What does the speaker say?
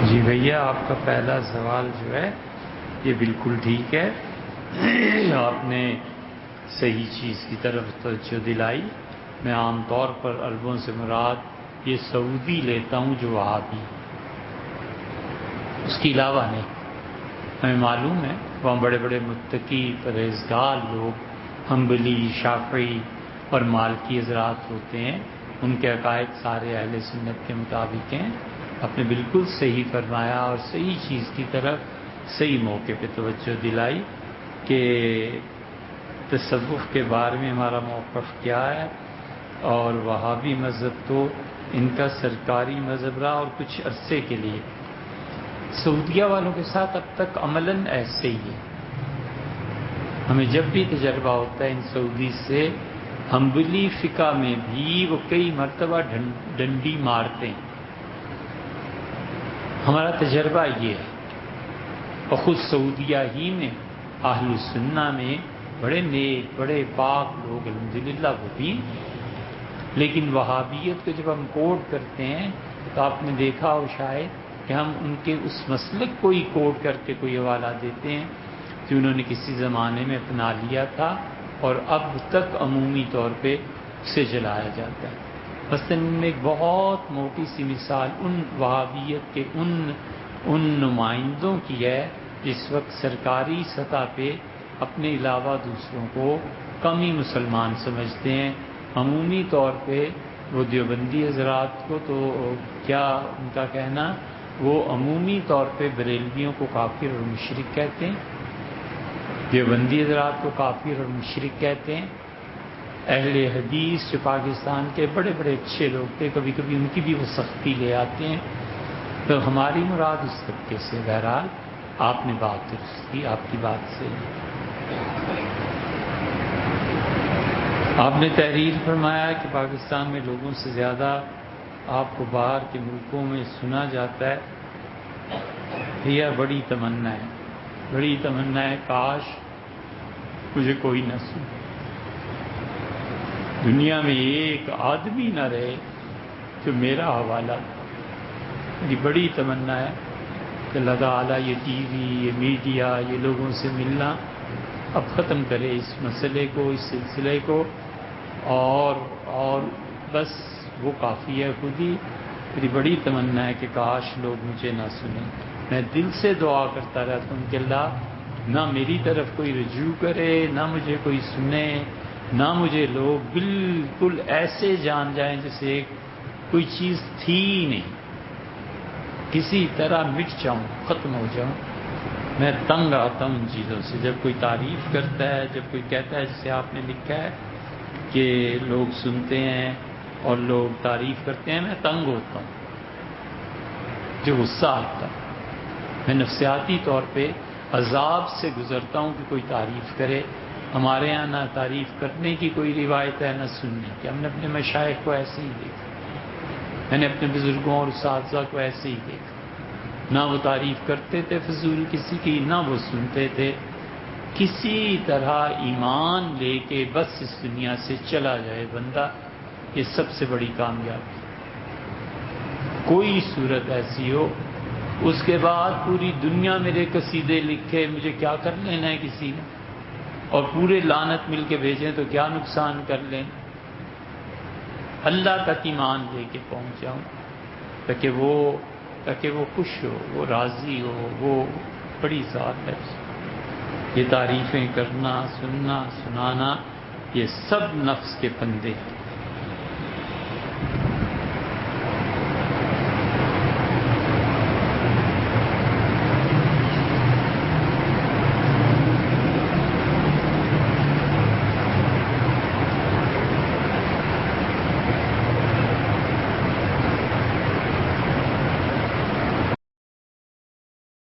جی بھیا، آپ کا پہلا سوال جو ہے یہ بالکل ٹھیک ہے. آپ نے صحیح چیز کی طرف توجہ دلائی. میں عام طور پر عربوں سے مراد یہ سعودی لیتا ہوں جو وہابی، اس کے علاوہ نہیں. ہمیں معلوم ہے وہاں بڑے بڑے متقی پرہیزگار لوگ حنبلی، شافعی اور مالکی حضرات ہوتے ہیں. ان کے عقائد سارے اہل سنت کے مطابق ہیں. آپ نے بالکل صحیح فرمایا اور صحیح چیز کی طرف صحیح موقع پہ توجہ دلائی کہ تصوف کے بارے میں ہمارا موقف کیا ہے. اور وہابی مذہب تو ان کا سرکاری مذہب رہا اور کچھ عرصے کے لیے. سعودیہ والوں کے ساتھ اب تک عملاً ایسے ہی ہے. ہمیں جب بھی تجربہ ہوتا ہے ان سعودی سے، حنبلی فقہ میں بھی وہ کئی مرتبہ ڈنڈی مارتے ہیں. ہمارا تجربہ یہ ہے. اور خود سعودیہ ہی میں اہل سنہ میں بڑے نیک، بڑے پاک لوگ الحمدللہ وہ بھی. لیکن وہابیت کو جب ہم کوٹ کرتے ہیں تو آپ نے دیکھا ہو شاید کہ ہم ان کے اس مسلک کو ہی کوٹ کر کے کوئی حوالہ دیتے ہیں کہ انہوں نے کسی زمانے میں اپنا لیا تھا اور اب تک عمومی طور پہ اسے جلایا جاتا ہے. مثلاً میں ایک بہت موٹی سی مثال ان وہابیت کے ان نمائندوں کی ہے جس وقت سرکاری سطح پہ اپنے علاوہ دوسروں کو کم ہی مسلمان سمجھتے ہیں. عمومی طور پہ وہ دیوبندی حضرات کو تو کیا ان کا کہنا، وہ عمومی طور پہ بریلویوں کو کافر اور مشرک کہتے ہیں، دیوبندی حضرات کو کافر اور مشرک کہتے ہیں. اہل حدیث جو پاکستان کے بڑے بڑے اچھے لوگ تھے کبھی کبھی ان کی بھی وہ سختی لے آتے ہیں. تو ہماری مراد اس طبقے سے. بہرحال آپ نے بات درست کی، آپ کی بات سے آپ نے تحریر فرمایا کہ پاکستان میں لوگوں سے زیادہ آپ کو باہر کے ملکوں میں سنا جاتا ہے. یہ بڑی تمنا ہے، بڑی تمنا ہے. کاش مجھے کوئی نہ سنے، دنیا میں ایک آدمی نہ رہے جو میرا حوالہ. میری بڑی تمنا ہے کہ اللہ تعالیٰ یہ ٹی وی، یہ میڈیا، یہ لوگوں سے ملنا اب ختم کرے اس مسئلے کو، اس سلسلے کو. اور بس وہ کافی ہے خود ہی. میری بڑی تمنا ہے کہ کاش لوگ مجھے نہ سنیں. میں دل سے دعا کرتا رہتا ہوں کہ اللہ نہ میری طرف کوئی رجوع کرے، نہ مجھے کوئی سنے، نہ مجھے لوگ بالکل ایسے جان جائیں جیسے کوئی چیز تھی ہی نہیں، کسی طرح مٹ جاؤں، ختم ہو جاؤں. میں تنگ آتا ہوں ان چیزوں سے. جب کوئی تعریف کرتا ہے، جب کوئی کہتا ہے جسے آپ نے لکھا ہے کہ لوگ سنتے ہیں اور لوگ تعریف کرتے ہیں، میں تنگ ہوتا ہوں، جو غصہ آتا ہے. میں نفسیاتی طور پہ عذاب سے گزرتا ہوں کہ کوئی تعریف کرے. ہمارے یہاں نہ تعریف کرنے کی کوئی روایت ہے نہ سننے کی. ہم نے اپنے مشائخ کو ایسے ہی دیکھا، میں نے اپنے بزرگوں اور اساتذہ کو ایسے ہی دیکھا. نہ وہ تعریف کرتے تھے فضول کسی کی، نہ وہ سنتے تھے. کسی طرح ایمان لے کے بس اس دنیا سے چلا جائے بندہ، یہ سب سے بڑی کامیابی. کوئی صورت ایسی ہو اس کے بعد پوری دنیا میرے قصیدے لکھے، مجھے کیا کر لینا ہے کسی نے، اور پورے لعنت مل کے بھیجیں تو کیا نقصان کر لیں. اللہ تک ایمان لے کے پہنچ جاؤں تاکہ وہ خوش ہو، وہ راضی ہو. وہ بڑی ذات ہے. یہ تعریفیں کرنا، سننا، سنانا، یہ سب نفس کے پندے ہیں.